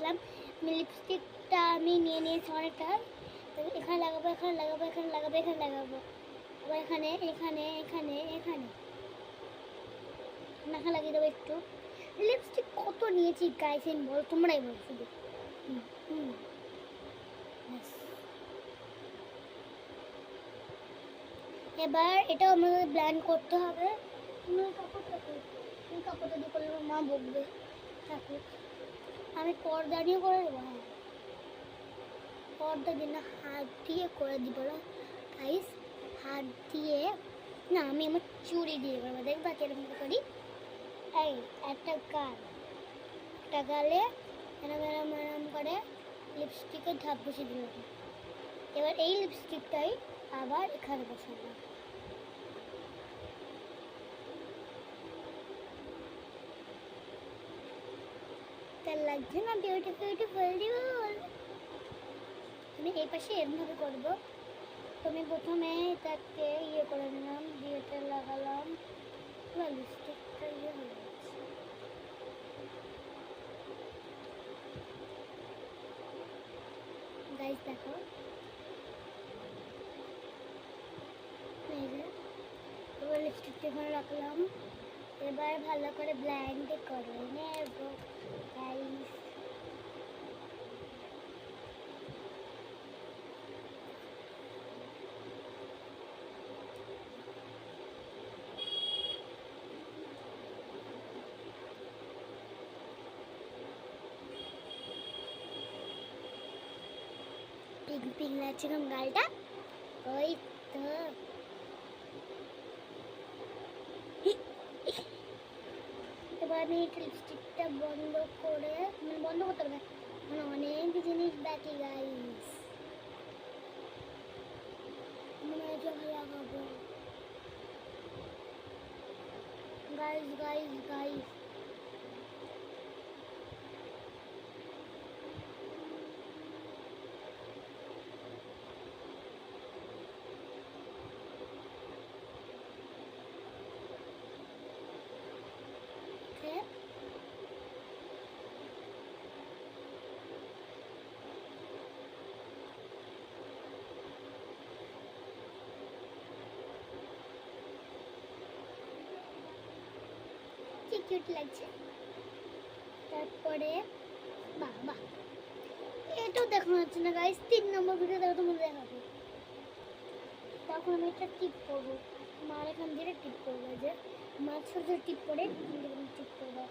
গেলাম। লিপস্টিকটা আমি নিয়ে নিয়েছি অনেকটা, এখানে লাগাবো, এখানে লাগাবো, এখানে লাগাবো, এখানে লাগাবো, আবার এখানে এখানে এখানে এখানে মাথা লাগিয়ে দেবো একটু। লিপস্টিক কত নিয়েছি গাইস বল, তোমরাই বল শুধু। এবার এটাও আমাদের ব্লেন্ড করতে হবে। কাপড়টা দিয়ে করলে মা বকবে, থাকুক আমি পর্দা দিয়ে করে দেবো। হ্যাঁ পর্দা দিয়ে না, হাত দিয়ে করে দিব গাইস, হাত দিয়ে না, আমি আমার চুড়ি দিয়ে করবো। দেখবা কিরকম করি। এই একটা গালে এরম এরম এরম করে লিপস্টিকের ধাপ বসিয়ে দিলাম। এবার এই লিপস্টিকটাই আবার এখানে বসালাম। তার লাগছে না বিউটিফুল। আমি এই পাশে এরমভাবে করবো। আমি প্রথমে এটাকে ইয়ে করে নিলাম, দিয়েটা লাগালাম, লিপস্টিকটা ইয়ে হয়ে যাচ্ছে। গাইস দেখো, এবার লিপস্টিকটা এখানে রাখলাম। এবার ভালো করে ব্লেন্ড করে নেব গাইস। পিঙ্ক লাগছে না গালটা, ওই তো। এবার আমি লিপস্টিকটা বন্ধ করে, বন্ধ করতে হবে, মানে অনেক জিনিস বাকি গাইস। লাগাবো গাইস। কি কিউট লাগছে। তারপরে বাহ এটাও দেখানো হচ্ছে না গাইস, 3 নম্বর ভিডিও দেখো তোমাদের দেখাবো। তখন আমি একটা টিপ করবো, মার এখান দিয়ে টিপ করবো, যে মার ছোট টিপ করে টিপ করবো।